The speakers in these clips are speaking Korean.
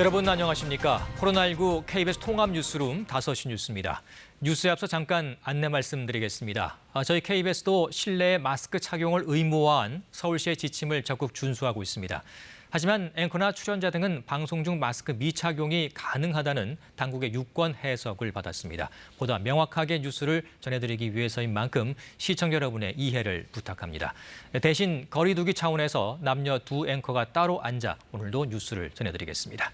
여러분 안녕하십니까? 코로나19 KBS 통합 뉴스룸 5시 뉴스입니다. 뉴스에 앞서 잠깐 안내 말씀드리겠습니다. 저희 KBS도 실내에 마스크 착용을 의무화한 서울시의 지침을 적극 준수하고 있습니다. 하지만 앵커나 출연자 등은 방송 중 마스크 미착용이 가능하다는 당국의 유권 해석을 받았습니다. 보다 명확하게 뉴스를 전해드리기 위해서인 만큼 시청자 여러분의 이해를 부탁합니다. 대신 거리 두기 차원에서 남녀 두 앵커가 따로 앉아 오늘도 뉴스를 전해드리겠습니다.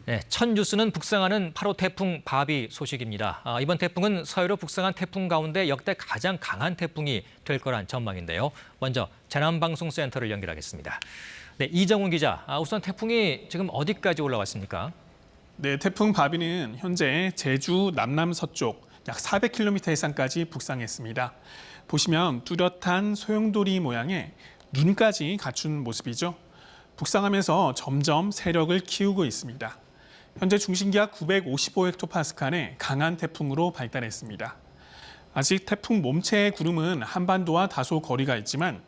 네, 첫 뉴스는 북상하는 8호 태풍 바비 소식입니다. 이번 태풍은 서해로 북상한 태풍 가운데 역대 가장 강한 태풍이 될 거란 전망인데요. 먼저 재난방송센터를 연결하겠습니다. 네, 이정훈 기자, 우선 태풍이 지금 어디까지 올라왔습니까? 네, 태풍 바비는 현재 제주 남남서쪽 약 400km 해상까지 북상했습니다. 보시면 뚜렷한 소용돌이 모양의 눈까지 갖춘 모습이죠. 북상하면서 점점 세력을 키우고 있습니다. 현재 중심기압 955헥토파스칼의 강한 태풍으로 발달했습니다. 아직 태풍 몸체의 구름은 한반도와 다소 거리가 있지만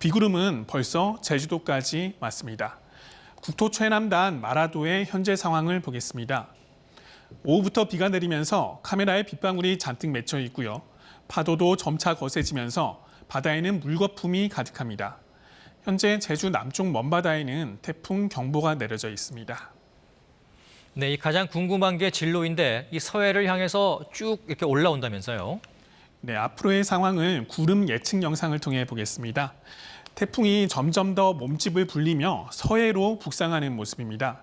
비구름은 벌써 제주도까지 왔습니다. 국토 최남단 마라도의 현재 상황을 보겠습니다. 오후부터 비가 내리면서 카메라에 빗방울이 잔뜩 맺혀 있고요. 파도도 점차 거세지면서 바다에는 물거품이 가득합니다. 현재 제주 남쪽 먼바다에는 태풍 경보가 내려져 있습니다. 네, 이 가장 궁금한 게 진로인데 이 서해를 향해서 쭉 이렇게 올라온다면서요? 네, 앞으로의 상황을 구름 예측 영상을 통해 보겠습니다. 태풍이 점점 더 몸집을 불리며 서해로 북상하는 모습입니다.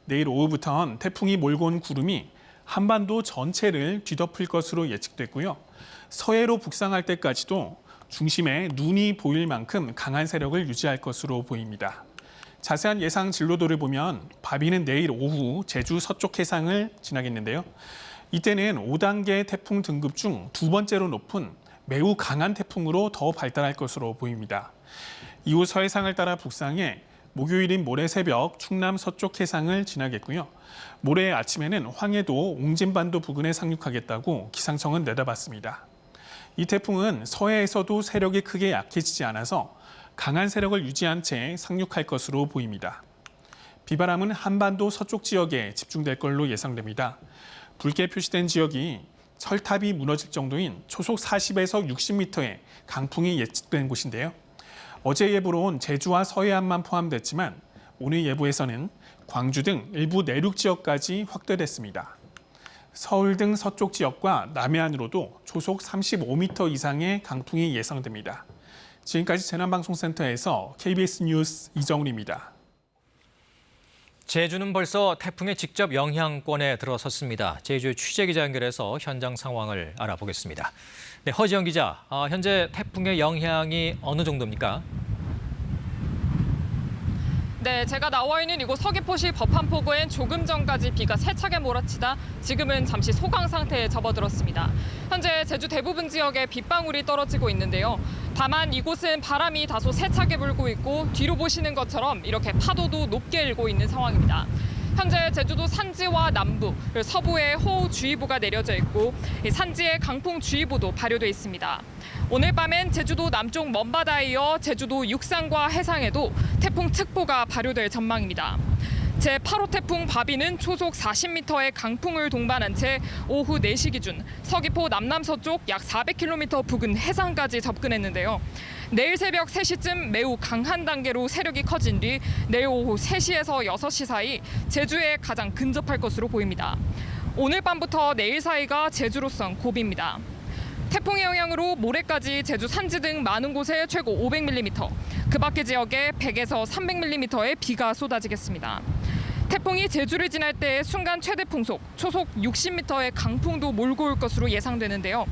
내일 오후부터는 태풍이 몰고 온 구름이 한반도 전체를 뒤덮을 것으로 예측됐고요. 서해로 북상할 때까지도 중심에 눈이 보일 만큼 강한 세력을 유지할 것으로 보입니다. 자세한 예상 진로도를 보면 바비는 내일 오후 제주 서쪽 해상을 지나겠는데요. 이때는 5단계 태풍 등급 중 두 번째로 높은 매우 강한 태풍으로 더 발달할 것으로 보입니다. 이후 서해상을 따라 북상해 목요일인 모레 새벽 충남 서쪽 해상을 지나겠고요. 모레 아침에는 황해도 옹진반도 부근에 상륙하겠다고 기상청은 내다봤습니다. 이 태풍은 서해에서도 세력이 크게 약해지지 않아서 강한 세력을 유지한 채 상륙할 것으로 보입니다. 비바람은 한반도 서쪽 지역에 집중될 걸로 예상됩니다. 붉게 표시된 지역이 철탑이 무너질 정도인 초속 40에서 60m의 강풍이 예측된 곳인데요. 어제 예보로는 제주와 서해안만 포함됐지만 오늘 예보에서는 광주 등 일부 내륙 지역까지 확대됐습니다. 서울 등 서쪽 지역과 남해안으로도 초속 35m 이상의 강풍이 예상됩니다. 지금까지 재난방송센터에서 KBS 뉴스 이정훈입니다. 제주는 벌써 태풍의 직접 영향권에 들어섰습니다. 제주 취재기자 연결해서 현장 상황을 알아보겠습니다. 네, 허지영 기자, 현재 태풍의 영향이 어느 정도입니까? 네, 제가 나와 있는 이곳 서귀포시 법한포구엔 조금 전까지 비가 세차게 몰아치다 지금은 잠시 소강 상태에 접어들었습니다. 현재 제주 대부분 지역에 빗방울이 떨어지고 있는데요. 다만 이곳은 바람이 다소 세차게 불고 있고 뒤로 보시는 것처럼 이렇게 파도도 높게 일고 있는 상황입니다. 현재 제주도 산지와 남부, 그리고 서부에 호우주의보가 내려져 있고 산지에 강풍주의보도 발효돼 있습니다. 오늘 밤엔 제주도 남쪽 먼바다에 이어 제주도 육상과 해상에도 태풍특보가 발효될 전망입니다. 제8호 태풍 바비는 초속 40m의 강풍을 동반한 채 오후 4시 기준 서귀포 남남서쪽 약 400km 부근 해상까지 접근했는데요. 내일 새벽 3시쯤 매우 강한 단계로 세력이 커진 뒤 내일 오후 3시에서 6시 사이 제주에 가장 근접할 것으로 보입니다. 오늘 밤부터 내일 사이가 제주로선 고비입니다. 태풍의 영향으로 모레까지 제주 산지 등 많은 곳에 최고 500mm, 그 밖의 지역에 100에서 300mm의 비가 쏟아지겠습니다. 태풍이 제주를 지날 때 순간 최대 풍속, 초속 60m의 강풍도 몰고 올 것으로 예상되는데요.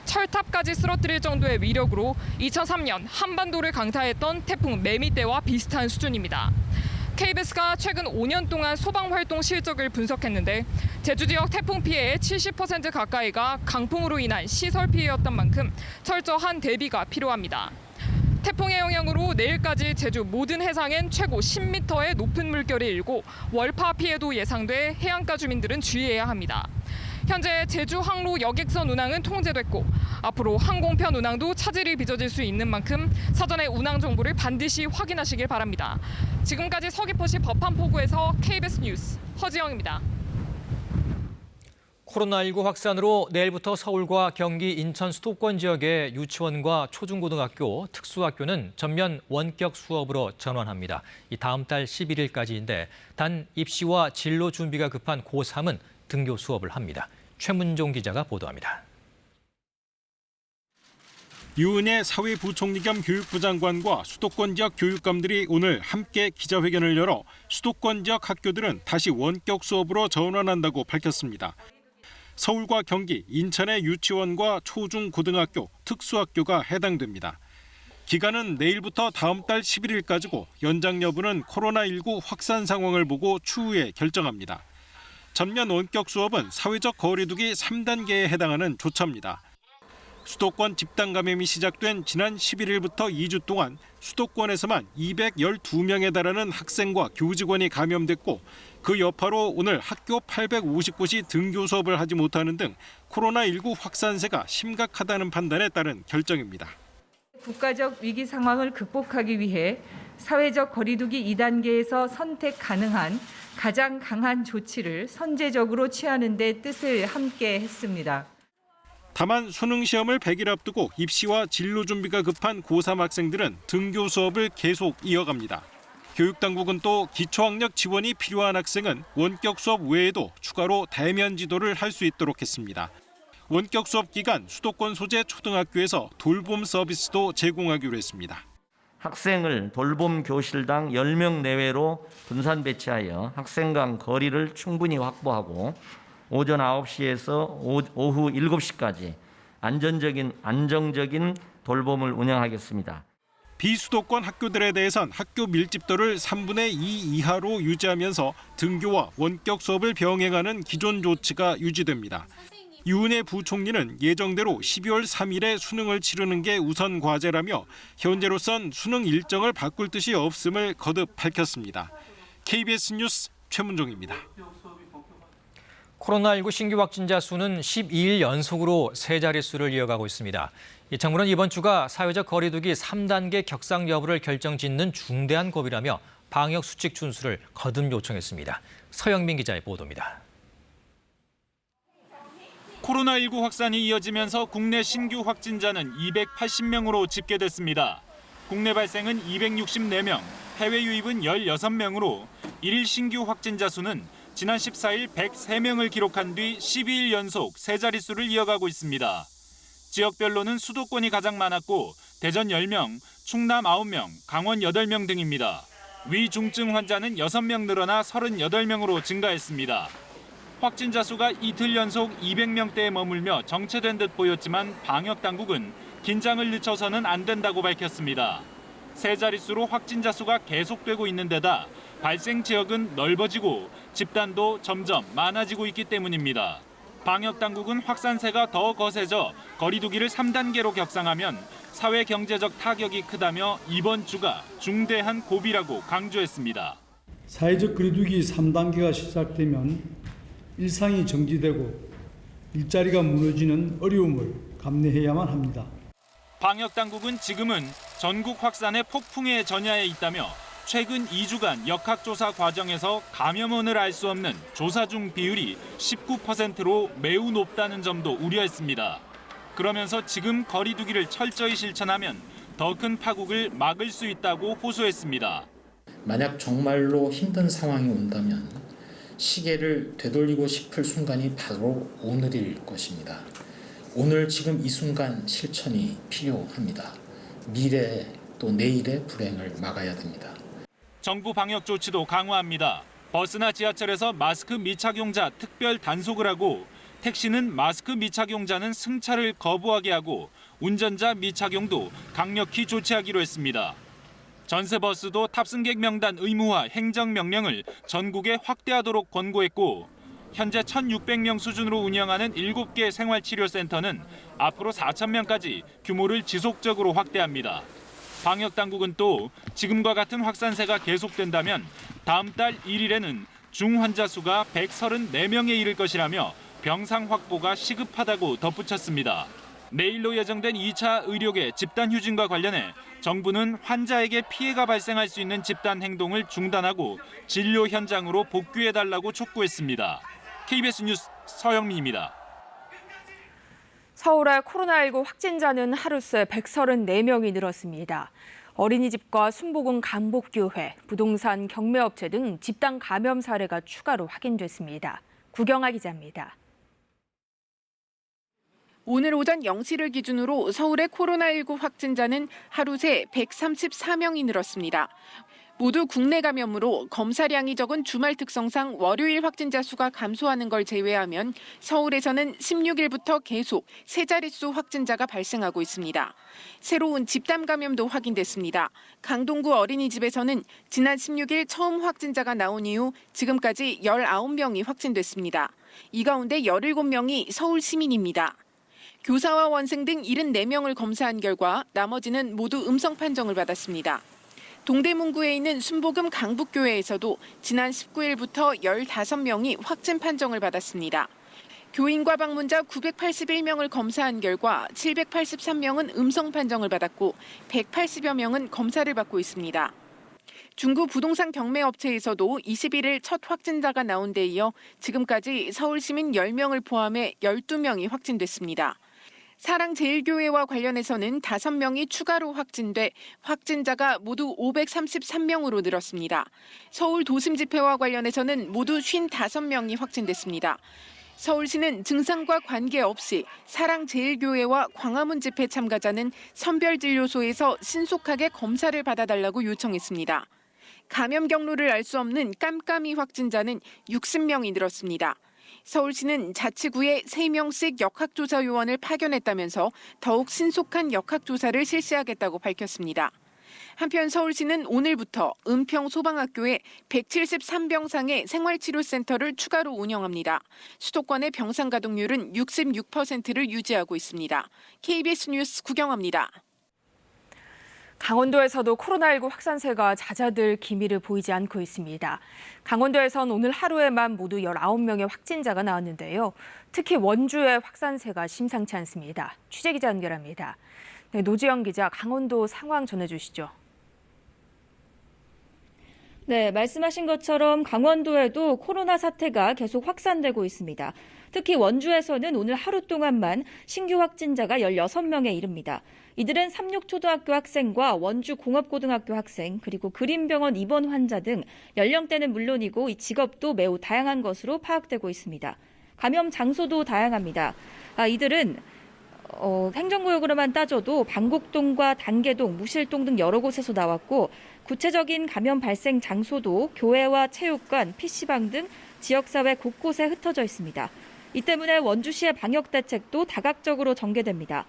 철탑까지 쓰러뜨릴 정도의 위력으로 2003년 한반도를 강타했던 태풍 매미 때와 비슷한 수준입니다. KBS가 최근 5년 동안 소방활동 실적을 분석했는데 제주 지역 태풍 피해의 70% 가까이가 강풍으로 인한 시설 피해였던 만큼 철저한 대비가 필요합니다. 태풍의 영향으로 내일까지 제주 모든 해상엔 최고 10m의 높은 물결이 일고 월파 피해도 예상돼 해안가 주민들은 주의해야 합니다. 현재 제주 항로 여객선 운항은 통제됐고 앞으로 항공편 운항도 차질이 빚어질 수 있는 만큼 사전에 운항 정보를 반드시 확인하시길 바랍니다. 지금까지 서귀포시 법한포구에서 KBS 뉴스 허지영입니다. 코로나19 확산으로 내일부터 서울과 경기, 인천 수도권 지역의 유치원과 초중고등학교, 특수학교는 전면 원격 수업으로 전환합니다. 이 다음 달 11일까지인데 단 입시와 진로 준비가 급한 고3은 등교 수업을 합니다. 최문종 기자가 보도합니다. 유은혜 사회부총리 겸 교육부 장관과 수도권 지역 교육감들이 오늘 함께 기자회견을 열어 수도권 지역 학교들은 다시 원격 수업으로 전환한다고 밝혔습니다. 서울과 경기, 인천의 유치원과 초중고등학교, 특수학교가 해당됩니다. 기간은 내일부터 다음 달 11일까지고 연장 여부는 코로나19 확산 상황을 보고 추후에 결정합니다. 전면 원격 수업은 사회적 거리두기 3단계에 해당하는 조처입니다. 수도권 집단 감염이 시작된 지난 11일부터 2주 동안 수도권에서만 212명에 달하는 학생과 교직원이 감염됐고 그 여파로 오늘 학교 850곳이 등교 수업을 하지 못하는 등 코로나19 확산세가 심각하다는 판단에 따른 결정입니다. 국가적 위기 상황을 극복하기 위해 사회적 거리두기 2단계에서 선택 가능한 가장 강한 조치를 선제적으로 취하는 데 뜻을 함께 했습니다. 다만 수능 시험을 100일 앞두고 입시와 진로 준비가 급한 고3 학생들은 등교 수업을 계속 이어갑니다. 교육당국은 또 기초학력 지원이 필요한 학생은 원격 수업 외에도 추가로 대면 지도를 할 수 있도록 했습니다. 원격 수업 기간 수도권 소재 초등학교에서 돌봄 서비스도 제공하기로 했습니다. 학생을 돌봄 교실당 10명 내외로 분산 배치하여 학생 간 거리를 충분히 확보하고 오전 9시에서 오후 7시까지 안정적인 돌봄을 운영하겠습니다. 비수도권 학교들에 대해선 학교 밀집도를 3분의 2 이하로 유지하면서 등교와 원격 수업을 병행하는 기존 조치가 유지됩니다. 유은혜 부총리는 예정대로 12월 3일에 수능을 치르는 게 우선 과제라며 현재로선 수능 일정을 바꿀 뜻이 없음을 거듭 밝혔습니다. KBS 뉴스 최문종입니다. 코로나19 신규 확진자 수는 12일 연속으로 세 자릿수를 이어가고 있습니다. 정부는 이번 주가 사회적 거리두기 3단계 격상 여부를 결정짓는 중대한 고비라며 방역 수칙 준수를 거듭 요청했습니다. 서영민 기자의 보도입니다. 코로나19 확산이 이어지면서 국내 신규 확진자는 280명으로 집계됐습니다. 국내 발생은 264명, 해외 유입은 16명으로 일일 신규 확진자 수는 지난 14일 103명을 기록한 뒤 12일 연속 세 자릿수를 이어가고 있습니다. 지역별로는 수도권이 가장 많았고 대전 10명, 충남 9명, 강원 8명 등입니다. 위중증 환자는 6명 늘어나 38명으로 증가했습니다. 확진자 수가 이틀 연속 200명대에 머물며 정체된 듯 보였지만 방역당국은 긴장을 늦춰서는 안 된다고 밝혔습니다. 세 자릿수로 확진자 수가 계속되고 있는 데다 발생 지역은 넓어지고 집단도 점점 많아지고 있기 때문입니다. 방역당국은 확산세가 더 거세져 거리두기를 3단계로 격상하면 사회 경제적 타격이 크다며 이번 주가 중대한 고비라고 강조했습니다. 사회적 거리두기 3단계가 시작되면 일상이 정지되고 일자리가 무너지는 어려움을 감내해야만 합니다. 방역당국은 지금은 전국 확산의 폭풍에 전야에 있다며 최근 2주간 역학조사 과정에서 감염원을 알 수 없는 조사 중 비율이 19%로 매우 높다는 점도 우려했습니다. 그러면서 지금 거리두기를 철저히 실천하면 더 큰 파국을 막을 수 있다고 호소했습니다. 만약 정말로 힘든 상황이 온다면 시계를 되돌리고 싶을 순간이 바로 오늘일 것입니다. 오늘 지금 이 순간 실천이 필요합니다. 미래 또 내일의 불행을 막아야 됩니다. 정부 방역 조치도 강화합니다. 버스나 지하철에서 마스크 미착용자 특별 단속을 하고 택시는 마스크 미착용자는 승차를 거부하게 하고 운전자 미착용도 강력히 조치하기로 했습니다. 전세버스도 탑승객 명단 의무화 행정명령을 전국에 확대하도록 권고했고 현재 1,600명 수준으로 운영하는 7개 생활치료센터는 앞으로 4,000명까지 규모를 지속적으로 확대합니다. 방역당국은 또 지금과 같은 확산세가 계속된다면 다음 달 1일에는 중환자 수가 134명에 이를 것이라며 병상 확보가 시급하다고 덧붙였습니다. 내일로 예정된 2차 의료계 집단 휴진과 관련해 정부는 환자에게 피해가 발생할 수 있는 집단 행동을 중단하고 진료 현장으로 복귀해달라고 촉구했습니다. KBS 뉴스 서영민입니다. 서울의 코로나19 확진자는 하루 새 134명이 늘었습니다. 어린이집과 순복음 강복교회, 부동산 경매업체 등 집단 감염 사례가 추가로 확인됐습니다. 구경아 기자입니다. 오늘 오전 0시를 기준으로 서울의 코로나19 확진자는 하루 새 134명이 늘었습니다. 모두 국내 감염으로 검사량이 적은 주말 특성상 월요일 확진자 수가 감소하는 걸 제외하면 서울에서는 16일부터 계속 세 자릿수 확진자가 발생하고 있습니다. 새로운 집단 감염도 확인됐습니다. 강동구 어린이집에서는 지난 16일 처음 확진자가 나온 이후 지금까지 19명이 확진됐습니다. 이 가운데 17명이 서울 시민입니다. 교사와 원생 등 74명을 검사한 결과 나머지는 모두 음성 판정을 받았습니다. 동대문구에 있는 순복음 강북교회에서도 지난 19일부터 15명이 확진 판정을 받았습니다. 교인과 방문자 981명을 검사한 결과 783명은 음성 판정을 받았고 180여 명은 검사를 받고 있습니다. 중구 부동산 경매업체에서도 21일 첫 확진자가 나온 데 이어 지금까지 서울 시민 10명을 포함해 12명이 확진됐습니다. 사랑제일교회와 관련해서는 5명이 추가로 확진돼 확진자가 모두 533명으로 늘었습니다. 서울 도심집회와 관련해서는 모두 55명이 확진됐습니다. 서울시는 증상과 관계없이 사랑제일교회와 광화문 집회 참가자는 선별진료소에서 신속하게 검사를 받아달라고 요청했습니다. 감염 경로를 알 수 없는 깜깜이 확진자는 60명이 늘었습니다. 서울시는 자치구에 3명씩 역학조사 요원을 파견했다면서 더욱 신속한 역학조사를 실시하겠다고 밝혔습니다. 한편 서울시는 오늘부터 은평소방학교에 173병상의 생활치료센터를 추가로 운영합니다. 수도권의 병상 가동률은 66%를 유지하고 있습니다. KBS 뉴스 구경합니다. 강원도에서도 코로나19 확산세가 잦아들 기미를 보이지 않고 있습니다. 강원도에선 오늘 하루에만 모두 19명의 확진자가 나왔는데요. 특히 원주의 확산세가 심상치 않습니다. 취재기자 연결합니다. 네, 노지영 기자, 강원도 상황 전해주시죠. 네, 말씀하신 것처럼 강원도에도 코로나 사태가 계속 확산되고 있습니다. 특히 원주에서는 오늘 하루 동안만 신규 확진자가 16명에 이릅니다. 이들은 삼육초등학교 학생과 원주 공업고등학교 학생, 그리고 그린병원 입원 환자 등 연령대는 물론이고 이 직업도 매우 다양한 것으로 파악되고 있습니다. 감염 장소도 다양합니다. 이들은 행정구역으로만 따져도 방곡동과 단계동, 무실동 등 여러 곳에서 나왔고 구체적인 감염 발생 장소도 교회와 체육관, PC방 등 지역사회 곳곳에 흩어져 있습니다. 이 때문에 원주시의 방역 대책도 다각적으로 전개됩니다.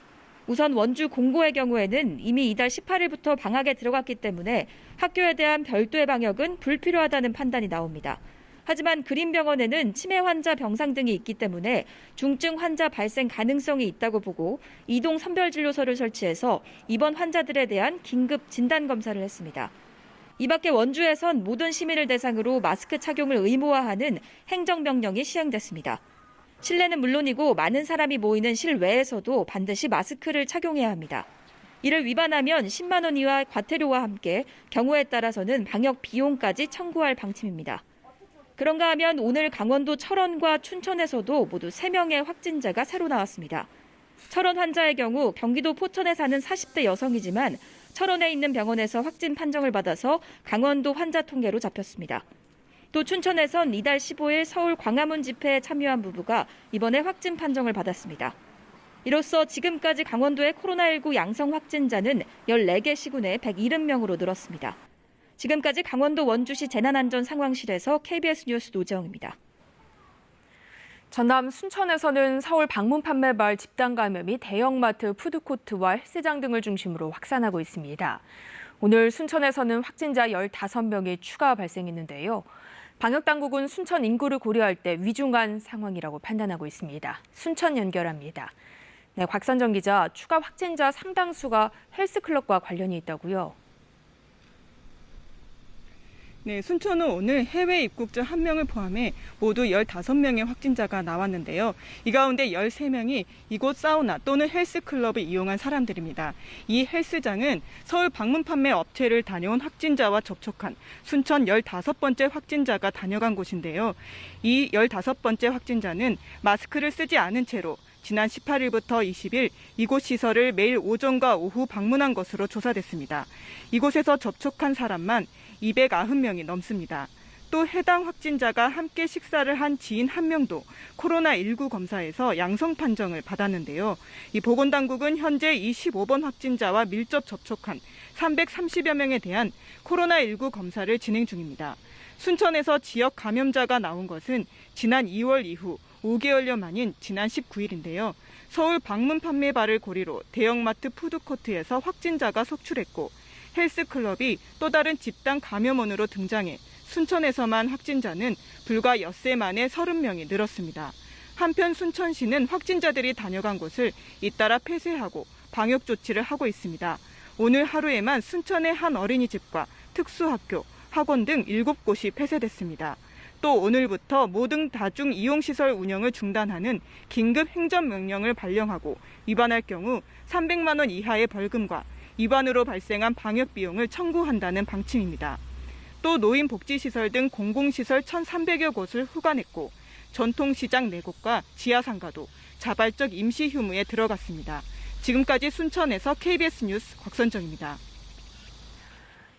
우선 원주 공고의 경우에는 이미 이달 18일부터 방학에 들어갔기 때문에 학교에 대한 별도의 방역은 불필요하다는 판단이 나옵니다. 하지만 그린병원에는 치매 환자 병상 등이 있기 때문에 중증 환자 발생 가능성이 있다고 보고 이동 선별진료소를 설치해서 입원 환자들에 대한 긴급 진단검사를 했습니다. 이 밖에 원주에선 모든 시민을 대상으로 마스크 착용을 의무화하는 행정명령이 시행됐습니다. 실내는 물론이고 많은 사람이 모이는 실외에서도 반드시 마스크를 착용해야 합니다. 이를 위반하면 10만 원 이하 과태료와 함께 경우에 따라서는 방역 비용까지 청구할 방침입니다. 그런가 하면 오늘 강원도 철원과 춘천에서도 모두 3명의 확진자가 새로 나왔습니다. 철원 환자의 경우 경기도 포천에 사는 40대 여성이지만 철원에 있는 병원에서 확진 판정을 받아서 강원도 환자 통계로 잡혔습니다. 또 춘천에선 이달 15일 서울 광화문 집회에 참여한 부부가 이번에 확진 판정을 받았습니다. 이로써 지금까지 강원도의 코로나19 양성 확진자는 14개 시군에 170명으로 늘었습니다. 지금까지 강원도 원주시 재난안전상황실에서 KBS 뉴스 노지영입니다. 전남 순천에서는 서울 방문 판매발 집단 감염이 대형마트, 푸드코트와 헬스장 등을 중심으로 확산하고 있습니다. 오늘 순천에서는 확진자 15명이 추가 발생했는데요. 방역당국은 순천 인구를 고려할 때 위중한 상황이라고 판단하고 있습니다. 순천 연결합니다. 네, 곽선정 기자, 추가 확진자 상당수가 헬스클럽과 관련이 있다고요? 네, 순천은 오늘 해외 입국자 1명을 포함해 모두 15명의 확진자가 나왔는데요. 이 가운데 13명이 이곳 사우나 또는 헬스클럽을 이용한 사람들입니다. 이 헬스장은 서울 방문 판매 업체를 다녀온 확진자와 접촉한 순천 15번째 확진자가 다녀간 곳인데요. 이 15번째 확진자는 마스크를 쓰지 않은 채로 지난 18일부터 20일 이곳 시설을 매일 오전과 오후 방문한 것으로 조사됐습니다. 이곳에서 접촉한 사람만 290명이 넘습니다. 또 해당 확진자가 함께 식사를 한 지인 1명도 코로나19 검사에서 양성 판정을 받았는데요. 이 보건당국은 현재 25번 확진자와 밀접 접촉한 330여 명에 대한 코로나19 검사를 진행 중입니다. 순천에서 지역 감염자가 나온 것은 지난 2월 이후 5개월여 만인 지난 19일인데요. 서울 방문 판매바를 고리로 대형마트 푸드코트에서 확진자가 속출했고 헬스클럽이 또 다른 집단 감염원으로 등장해 순천에서만 확진자는 불과 엿새 만에 30명이 늘었습니다. 한편 순천시는 확진자들이 다녀간 곳을 잇따라 폐쇄하고 방역 조치를 하고 있습니다. 오늘 하루에만 순천의 한 어린이집과 특수학교, 학원 등 7곳이 폐쇄됐습니다. 또 오늘부터 모든 다중 이용시설 운영을 중단하는 긴급 행정명령을 발령하고 위반할 경우 300만 원 이하의 벌금과 위반으로 발생한 방역 비용을 청구한다는 방침입니다. 또 노인복지시설 등 공공시설 1,300여 곳을 휴관했고 전통시장 4곳과 지하상가도 자발적 임시휴무에 들어갔습니다. 지금까지 순천에서 KBS 뉴스 곽선정입니다.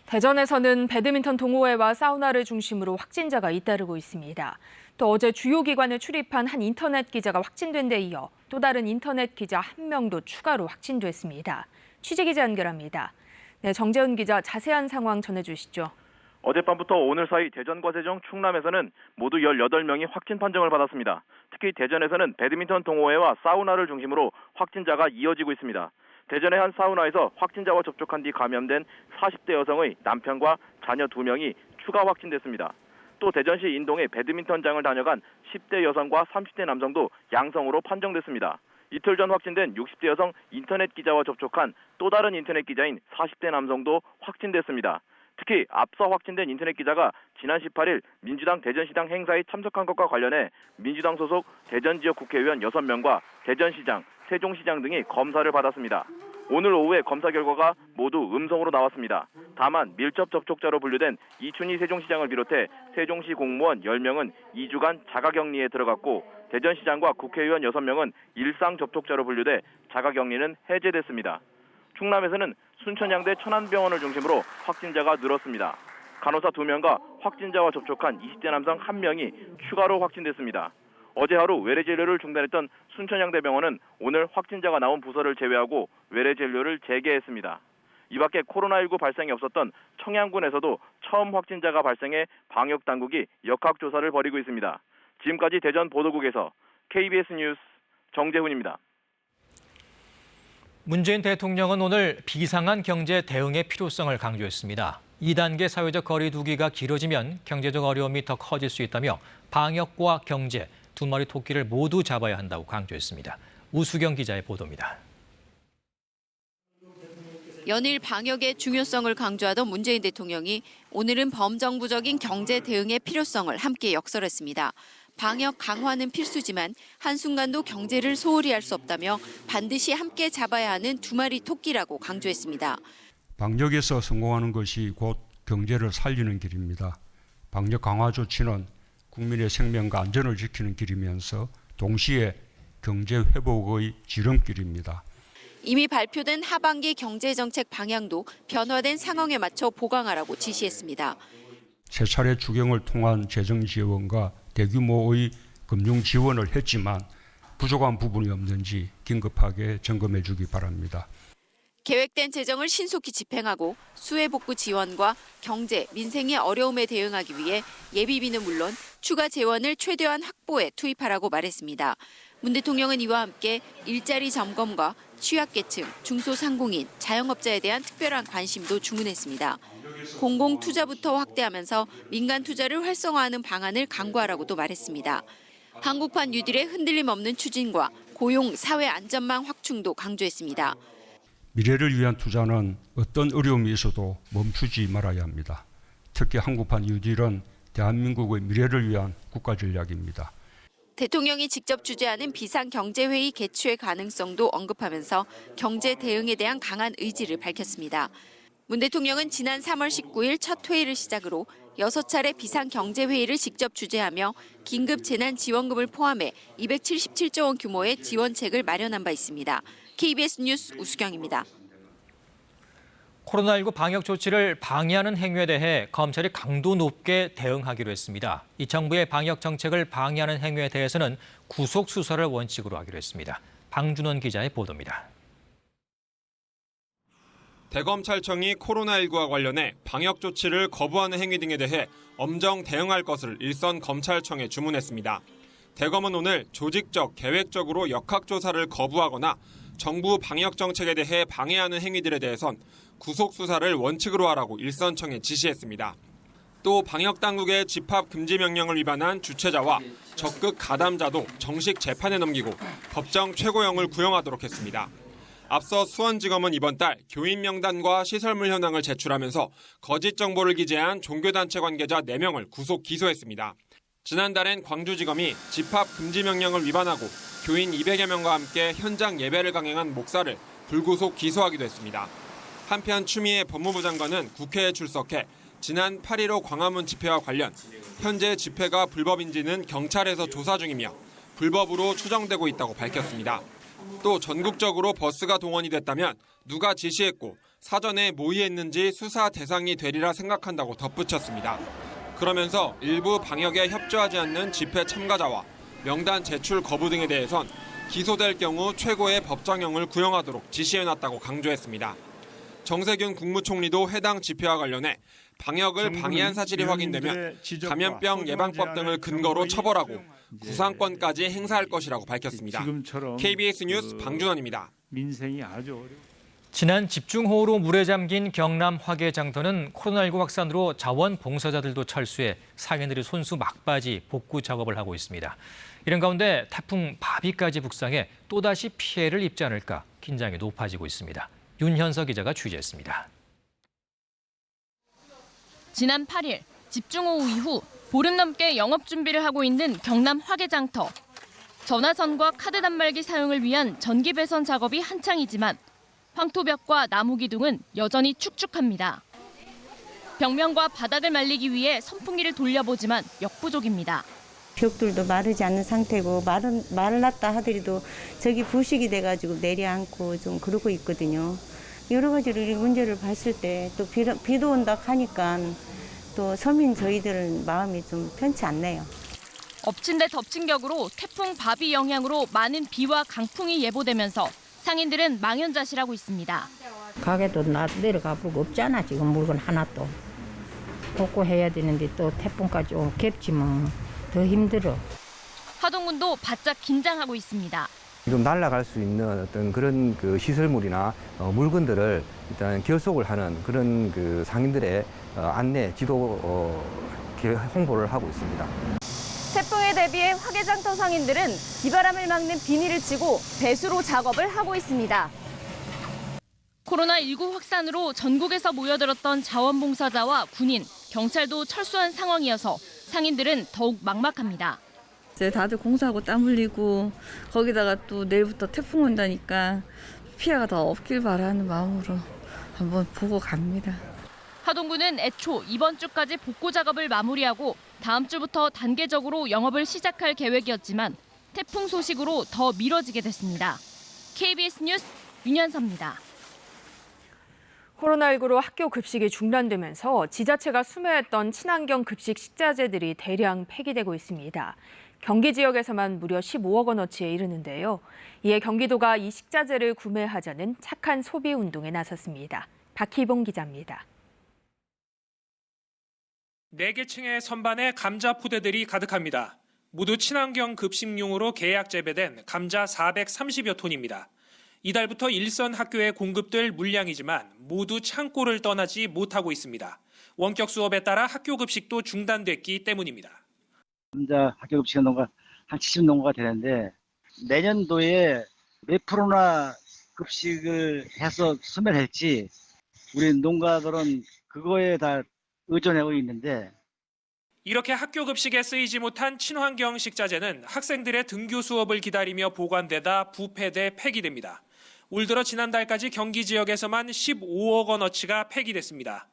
대전에서는 배드민턴 동호회와 사우나를 중심으로 확진자가 잇따르고 있습니다. 또 어제 주요 기관에 출입한 한 인터넷 기자가 확진된 데 이어 또 다른 인터넷 기자 1명도 추가로 확진됐습니다. 취재기자 연결합니다. 네, 정재훈 기자 자세한 상황 전해주시죠. 어젯밤부터 오늘 사이 대전과 세종, 충남에서는 모두 18명이 확진 판정을 받았습니다. 특히 대전에서는 배드민턴 동호회와 사우나를 중심으로 확진자가 이어지고 있습니다. 대전의 한 사우나에서 확진자와 접촉한 뒤 감염된 40대 여성의 남편과 자녀 2명이 추가 확진됐습니다. 또 대전시 인동의 배드민턴장을 다녀간 10대 여성과 30대 남성도 양성으로 판정됐습니다. 이틀 전 확진된 60대 여성 인터넷 기자와 접촉한 또 다른 인터넷 기자인 40대 남성도 확진됐습니다. 특히 앞서 확진된 인터넷 기자가 지난 18일 민주당 대전시당 행사에 참석한 것과 관련해 민주당 소속 대전지역 국회의원 6명과 대전시장, 세종시장 등이 검사를 받았습니다. 오늘 오후에 검사 결과가 모두 음성으로 나왔습니다. 다만 밀접 접촉자로 분류된 이춘희 세종시장을 비롯해 세종시 공무원 10명은 2주간 자가격리에 들어갔고 대전시장과 국회의원 6명은 일상 접촉자로 분류돼 자가격리는 해제됐습니다. 충남에서는 순천향대 천안병원을 중심으로 확진자가 늘었습니다. 간호사 2명과 확진자와 접촉한 20대 남성 1명이 추가로 확진됐습니다. 어제 하루 외래 진료를 중단했던 순천향대병원은 오늘 확진자가 나온 부서를 제외하고 외래 진료를 재개했습니다. 이 밖에 코로나19 발생이 없었던 청양군에서도 처음 확진자가 발생해 방역당국이 역학조사를 벌이고 있습니다. 지금까지 대전 보도국에서 KBS 뉴스 정재훈입니다. 문재인 대통령은 오늘 비상한 경제 대응의 필요성을 강조했습니다. 2단계 사회적 거리 두기가 길어지면 경제적 어려움이 더 커질 수 있다며 방역과 경제, 두 마리 토끼를 모두 잡아야 한다고 강조했습니다. 우수경 기자의 보도입니다. 연일 방역의 중요성을 강조하던 문재인 대통령이 오늘은 범정부적인 경제 대응의 필요성을 함께 역설했습니다. 방역 강화는 필수지만 한순간도 경제를 소홀히 할 수 없다며 반드시 함께 잡아야 하는 두 마리 토끼라고 강조했습니다. 방역에서 성공하는 것이 곧 경제를 살리는 길입니다. 방역 강화 조치는 국민의 생명과 안전을 지키는 길이면서 동시에 경제 회복의 지름길입니다. 이미 발표된 하반기 경제정책 방향도 변화된 상황에 맞춰 보강하라고 지시했습니다. 세 차례 추경을 통한 재정 지원과 대규모의 금융 지원을 했지만 부족한 부분이 없는지 긴급하게 점검해 주기 바랍니다. 계획된 재정을 신속히 집행하고 수해 복구 지원과 경제, 민생의 어려움에 대응하기 위해 예비비는 물론 추가 재원을 최대한 확보해 투입하라고 말했습니다. 문 대통령은 이와 함께 일자리 점검과 취약계층, 중소상공인, 자영업자에 대한 특별한 관심도 주문했습니다. 공공투자부터 확대하면서 민간 투자를 활성화하는 방안을 강구하라고도 말했습니다. 한국판 뉴딜의 흔들림 없는 추진과 고용, 사회 안전망 확충도 강조했습니다. 미래를 위한 투자는 어떤 어려움이 있어도 멈추지 말아야 합니다. 특히 한국판 유딜은 대한민국의 미래를 위한 국가 전략입니다. 대통령이 직접 주재하는 비상경제회의 개최 가능성도 언급하면서 경제 대응에 대한 강한 의지를 밝혔습니다. 문 대통령은 지난 3월 19일 첫 회의를 시작으로 6차례 비상경제회의를 직접 주재하며 긴급 재난지원금을 포함해 277조 원 규모의 지원책을 마련한 바 있습니다. KBS 뉴스 우수경입니다. 코로나19 방역 조치를 방해하는 행위에 대해 검찰이 강도 높게 대응하기로 했습니다. 이 정부의 방역 정책을 방해하는 행위에 대해서는 구속 수사를 원칙으로 하기로 했습니다. 방준원 기자의 보도입니다. 대검찰청이 코로나19와 관련해 방역 조치를 거부하는 행위 등에 대해 엄정 대응할 것을 일선 검찰청에 주문했습니다. 대검은 오늘 조직적, 계획적으로 역학조사를 거부하거나 정부 방역 정책에 대해 방해하는 행위들에 대해선 구속 수사를 원칙으로 하라고 일선청에 지시했습니다. 또 방역당국의 집합 금지 명령을 위반한 주최자와 적극 가담자도 정식 재판에 넘기고 법정 최고형을 구형하도록 했습니다. 앞서 수원지검은 이번 달 교인 명단과 시설물 현황을 제출하면서 거짓 정보를 기재한 종교단체 관계자 4명을 구속 기소했습니다. 지난달엔 광주지검이 집합 금지 명령을 위반하고 교인 200여 명과 함께 현장 예배를 강행한 목사를 불구속 기소하기도 했습니다. 한편 추미애 법무부 장관은 국회에 출석해 지난 8.15 광화문 집회와 관련 현재 집회가 불법인지는 경찰에서 조사 중이며 불법으로 추정되고 있다고 밝혔습니다. 또 전국적으로 버스가 동원이 됐다면 누가 지시했고 사전에 모의했는지 수사 대상이 되리라 생각한다고 덧붙였습니다. 그러면서 일부 방역에 협조하지 않는 집회 참가자와 명단 제출 거부 등에 대해선 기소될 경우 최고의 법정형을 구형하도록 지시해놨다고 강조했습니다. 정세균 국무총리도 해당 집회와 관련해 방역을 방해한 사실이 확인되면 감염병 예방법 등을 근거로 처벌하고 구상권까지 행사할 것이라고 밝혔습니다. KBS 뉴스 방준원입니다. 민생이 아주 어려워. 지난 집중호우로 물에 잠긴 경남 화계장터는 코로나19 확산으로 자원봉사자들도 철수해 상인들이 손수 막바지 복구 작업을 하고 있습니다. 이런 가운데 태풍 바비까지 북상해 또다시 피해를 입지 않을까 긴장이 높아지고 있습니다. 윤현서 기자가 취재했습니다. 지난 8일 집중호우 이후 보름 넘게 영업 준비를 하고 있는 경남 화계장터. 전화선과 카드 단말기 사용을 위한 전기 배선 작업이 한창이지만 황토벽과 나무 기둥은 여전히 축축합니다. 벽면과 바닥을 말리기 위해 선풍기를 돌려보지만 역부족입니다. 벽들도 마르지 않는 상태고 말랐다 하더라도 저기 부식이 돼가지고 내려앉고 좀 그러고 있거든요. 여러 가지로 이 문제를 봤을 때 또 비도 온다 하니까 또 서민 저희들 마음이 좀 편치 않네요. 엎친 데 덮친 격으로 태풍 바비 영향으로 많은 비와 강풍이 예보되면서 상인들은 망연자실하고 있습니다. 가게도 내려가 보고 없잖아. 지금 물건 하나도. 복구해야 되는데 또 태풍까지 겹치면 더 힘들어. 하동군도 바짝 긴장하고 있습니다. 좀 날아갈 수 있는 어떤 그런 그 시설물이나 물건들을 일단 결속을 하는 그런 그 상인들의 안내, 지도 홍보를 하고 있습니다. 태풍에 대비해 화계장터 상인들은 비바람을 막는 비닐을 치고 배수로 작업을 하고 있습니다. 코로나19 확산으로 전국에서 모여들었던 자원봉사자와 군인, 경찰도 철수한 상황이어서 상인들은 더욱 막막합니다. 이제 다들 공사하고 땀 흘리고 거기다가 또 내일부터 태풍 온다니까 피해가 더 없길 바라는 마음으로 한번 보고 갑니다. 하동군은 애초 이번 주까지 복구 작업을 마무리하고 다음 주부터 단계적으로 영업을 시작할 계획이었지만 태풍 소식으로 더 미뤄지게 됐습니다. KBS 뉴스 윤현서입니다. 코로나19로 학교 급식이 중단되면서 지자체가 수매했던 친환경 급식 식자재들이 대량 폐기되고 있습니다. 경기 지역에서만 무려 15억 원어치에 이르는데요. 이에 경기도가 이 식자재를 구매하자는 착한 소비 운동에 나섰습니다. 박희봉 기자입니다. 4개 층의 선반에 감자 포대들이 가득합니다. 모두 친환경 급식용으로 계약 재배된 감자 430여 톤입니다. 이달부터 일선 학교에 공급될 물량이지만 모두 창고를 떠나지 못하고 있습니다. 원격 수업에 따라 학교 급식도 중단됐기 때문입니다. 감자 학교 급식 농가 한 70농가가 되는데 내년도에 몇 프로나 급식을 해서 수매를 했지 우리 농가들은 그거에 다 의존하고 있는데 이렇게 학교 급식에 쓰이지 못한 친환경 식자재는 학생들의 등교 수업을 기다리며 보관되다 부패돼 폐기됩니다. 올 들어 지난달까지 경기 지역에서만 15억 원어치가 폐기됐습니다.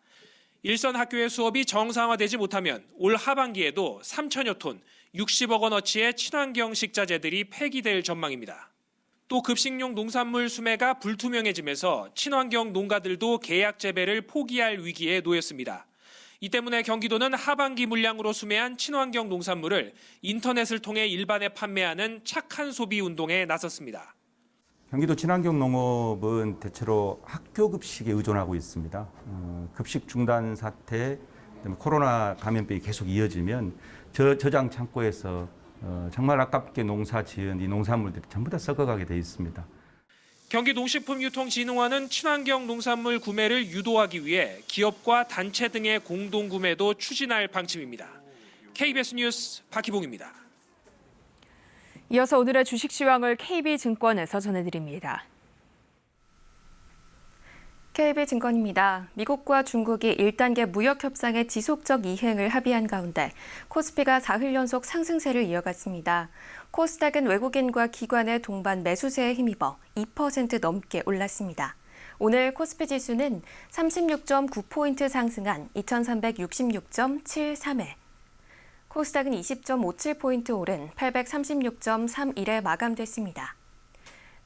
일선 학교의 수업이 정상화되지 못하면 올 하반기에도 3천여 톤, 60억 원어치의 친환경 식자재들이 폐기될 전망입니다. 또 급식용 농산물 수매가 불투명해지면서 친환경 농가들도 계약 재배를 포기할 위기에 놓였습니다. 이 때문에 경기도는 하반기 물량으로 수매한 친환경 농산물을 인터넷을 통해 일반에 판매하는 착한 소비 운동에 나섰습니다. 경기도 친환경 농업은 대체로 학교 급식에 의존하고 있습니다. 급식 중단 사태, 코로나 감염병이 계속 이어지면 저장 창고에서 정말 아깝게 농사 지은 이 농산물들이 전부 다 썩어가게 돼 있습니다. 경기농식품유통진흥원은 친환경 농산물 구매를 유도하기 위해 기업과 단체 등의 공동구매도 추진할 방침입니다. KBS 뉴스 박희봉입니다. 이어서 오늘의 주식 시황을 KB증권에서 전해드립니다. KB증권입니다. 미국과 중국이 1단계 무역협상의 지속적 이행을 합의한 가운데 코스피가 4흘 연속 상승세를 이어갔습니다. 코스닥은 외국인과 기관의 동반 매수세에 힘입어 2% 넘게 올랐습니다. 오늘 코스피 지수는 36.9포인트 상승한 2366.73에 코스닥은 20.57포인트 오른 836.31에 마감됐습니다.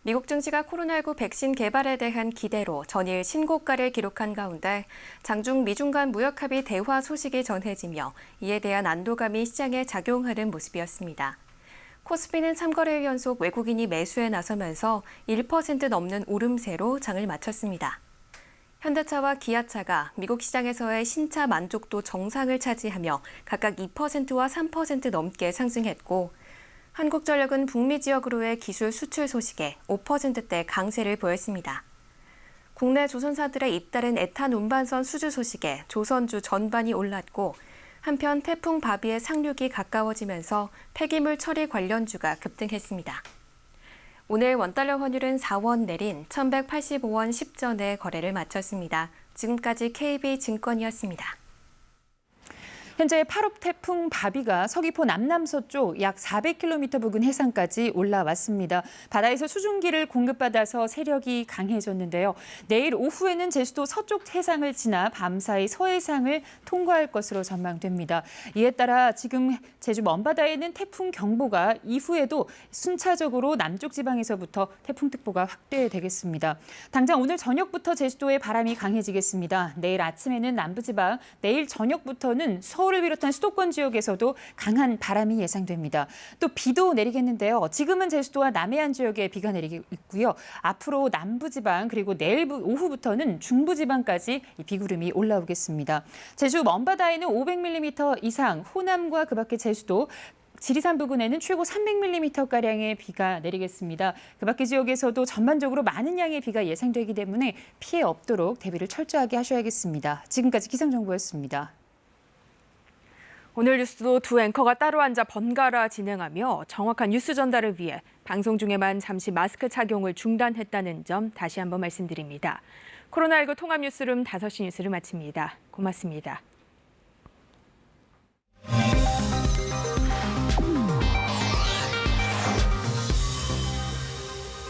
미국 증시가 코로나19 백신 개발에 대한 기대로 전일 신고가를 기록한 가운데 장중 미중 간 무역 합의 대화 소식이 전해지며 이에 대한 안도감이 시장에 작용하는 모습이었습니다. 코스피는 3거래일 연속 외국인이 매수에 나서면서 1% 넘는 오름세로 장을 마쳤습니다. 현대차와 기아차가 미국 시장에서의 신차 만족도 정상을 차지하며 각각 2%와 3% 넘게 상승했고 한국전력은 북미 지역으로의 기술 수출 소식에 5%대 강세를 보였습니다. 국내 조선사들의 잇따른 에탄 운반선 수주 소식에 조선주 전반이 올랐고 한편 태풍 바비의 상륙이 가까워지면서 폐기물 처리 관련주가 급등했습니다. 오늘 원달러 환율은 4원 내린 1,185원 10전에 거래를 마쳤습니다. 지금까지 KB증권이었습니다. 현재 8호 태풍 바비가 서귀포 남남서쪽 약 400km 부근 해상까지 올라왔습니다. 바다에서 수증기를 공급받아서 세력이 강해졌는데요. 내일 오후에는 제주도 서쪽 해상을 지나 밤사이 서해상을 통과할 것으로 전망됩니다. 이에 따라 지금 제주 먼바다에는 태풍 경보가 이후에도 순차적으로 남쪽 지방에서부터 태풍특보가 확대되겠습니다. 당장 오늘 저녁부터 제주도에 바람이 강해지겠습니다. 내일 아침에는 남부지방, 내일 저녁부터는 서울을 비롯한 수도권 지역에서도 강한 바람이 예상됩니다. 또 비도 내리겠는데요. 지금은 제주도와 남해안 지역에 비가 내리고 있고요. 앞으로 남부지방 그리고 내일 오후부터는 중부지방까지 비구름이 올라오겠습니다. 제주 먼바다에는 500mm 이상, 호남과 그 밖에 제주도, 지리산 부근에는 최고 300mm가량의 비가 내리겠습니다. 그 밖의 지역에서도 전반적으로 많은 양의 비가 예상되기 때문에 피해 없도록 대비를 철저하게 하셔야겠습니다. 지금까지 기상정보였습니다. 오늘 뉴스도 두 앵커가 따로 앉아 번갈아 진행하며 정확한 뉴스 전달을 위해 방송 중에만 잠시 마스크 착용을 중단했다는 점 다시 한번 말씀드립니다. 코로나19 통합 뉴스룸 5시 뉴스를 마칩니다. 고맙습니다.